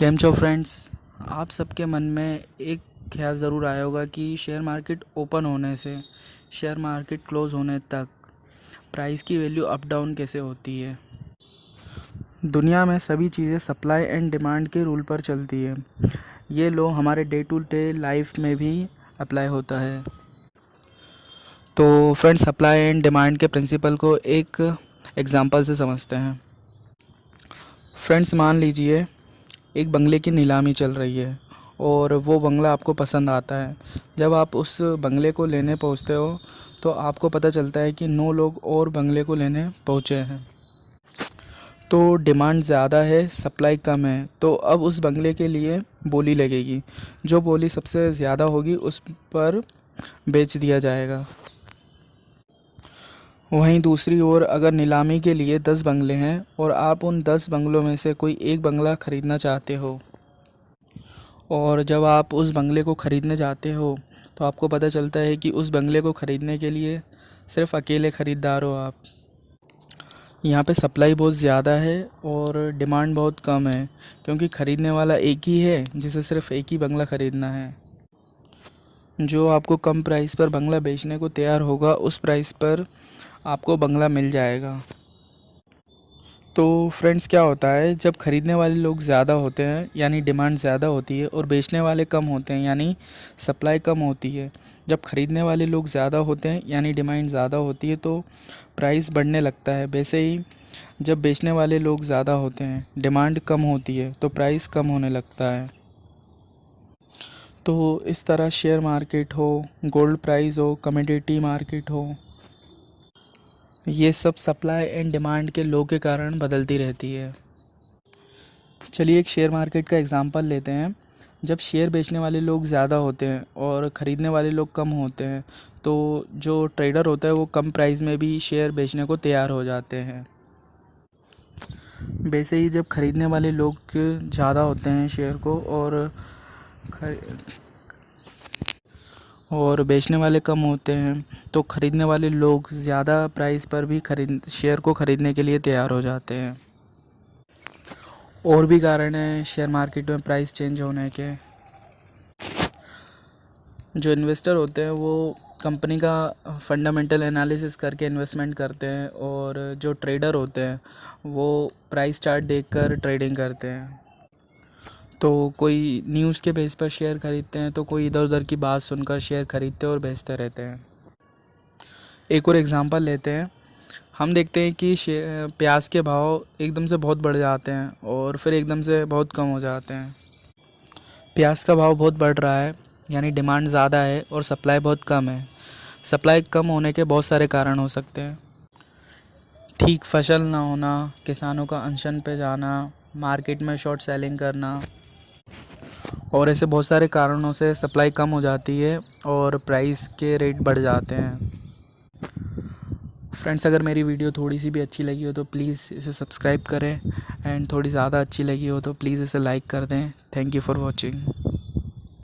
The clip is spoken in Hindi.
केम छो फ्रेंड्स। आप सबके मन में एक ख्याल ज़रूर आया होगा कि शेयर मार्केट ओपन होने से शेयर मार्केट क्लोज़ होने तक प्राइस की वैल्यू अप डाउन कैसे होती है। दुनिया में सभी चीज़ें सप्लाई एंड डिमांड के रूल पर चलती है। ये लॉ हमारे डे टू डे लाइफ में भी अप्लाई होता है। तो फ्रेंड्स, सप्लाई एंड डिमांड के प्रिंसिपल को एक एग्जांपल से समझते हैं। फ्रेंड्स, मान लीजिए एक बंगले की नीलामी चल रही है और वो बंगला आपको पसंद आता है। जब आप उस बंगले को लेने पहुंचते हो तो आपको पता चलता है कि 9 लोग और बंगले को लेने पहुंचे हैं। तो डिमांड ज़्यादा है, सप्लाई कम है, तो अब उस बंगले के लिए बोली लगेगी। जो बोली सबसे ज़्यादा होगी उस पर बेच दिया जाएगा। वहीं दूसरी ओर अगर नीलामी के लिए 10 बंगले हैं और आप उन 10 बंगलों में से कोई एक बंगला ख़रीदना चाहते हो और जब आप उस बंगले को ख़रीदने जाते हो तो आपको पता चलता है कि उस बंगले को ख़रीदने के लिए सिर्फ़ अकेले ख़रीदार हो आप। यहाँ पे सप्लाई बहुत ज़्यादा है और डिमांड बहुत कम है, क्योंकि ख़रीदने वाला एक ही है जिसे सिर्फ़ एक ही बंगला ख़रीदना है। जो आपको कम प्राइस पर बंगला बेचने को तैयार होगा उस प्राइस पर आपको बंगला मिल जाएगा। तो फ्रेंड्स, क्या होता है जब ख़रीदने वाले लोग ज़्यादा होते हैं यानी डिमांड ज़्यादा होती है और बेचने वाले कम होते हैं यानी सप्लाई कम होती है। जब ख़रीदने वाले लोग ज़्यादा होते हैं यानी डिमांड ज़्यादा होती है तो प्राइस बढ़ने लगता है। वैसे ही जब बेचने वाले लोग ज़्यादा होते हैं, डिमांड कम होती है तो प्राइस कम होने लगता है। तो इस तरह शेयर मार्केट हो, गोल्ड प्राइस हो, कमोडिटी मार्केट हो, ये सब सप्लाई एंड डिमांड के लॉ के कारण बदलती रहती है। चलिए एक शेयर मार्केट का एग्जांपल लेते हैं। जब शेयर बेचने वाले लोग ज़्यादा होते हैं और ख़रीदने वाले लोग कम होते हैं तो जो ट्रेडर होता है वो कम प्राइस में भी शेयर बेचने को तैयार हो जाते हैं। वैसे ही जब ख़रीदने वाले लोग ज़्यादा होते हैं शेयर को और बेचने वाले कम होते हैं तो ख़रीदने वाले लोग ज़्यादा प्राइस पर भी शेयर को ख़रीदने के लिए तैयार हो जाते हैं। और भी कारण हैं शेयर मार्केट में प्राइस चेंज होने के। जो इन्वेस्टर होते हैं वो कंपनी का फंडामेंटल एनालिसिस करके इन्वेस्टमेंट करते हैं और जो ट्रेडर होते हैं वो प्राइस चार्ट देखकर ट्रेडिंग करते हैं। तो कोई न्यूज़ के बेस पर शेयर खरीदते हैं तो कोई इधर उधर की बात सुनकर शेयर खरीदते और बेचते रहते हैं। एक और एग्जांपल लेते हैं। हम देखते हैं कि प्याज के भाव एकदम से बहुत बढ़ जाते हैं और फिर एकदम से बहुत कम हो जाते हैं। प्याज का भाव बहुत बढ़ रहा है यानी डिमांड ज़्यादा है और सप्लाई बहुत कम है। सप्लाई कम होने के बहुत सारे कारण हो सकते हैं। ठीक फसल ना होना, किसानों का अनशन पे जाना, मार्केट में शॉर्ट सेलिंग करना, और ऐसे बहुत सारे कारणों से सप्लाई कम हो जाती है और प्राइस के रेट बढ़ जाते हैं। फ्रेंड्स, अगर मेरी वीडियो थोड़ी सी भी अच्छी लगी हो तो प्लीज़ इसे सब्सक्राइब करें एंड थोड़ी ज़्यादा अच्छी लगी हो तो प्लीज़ इसे लाइक कर दें। Thank you for watching.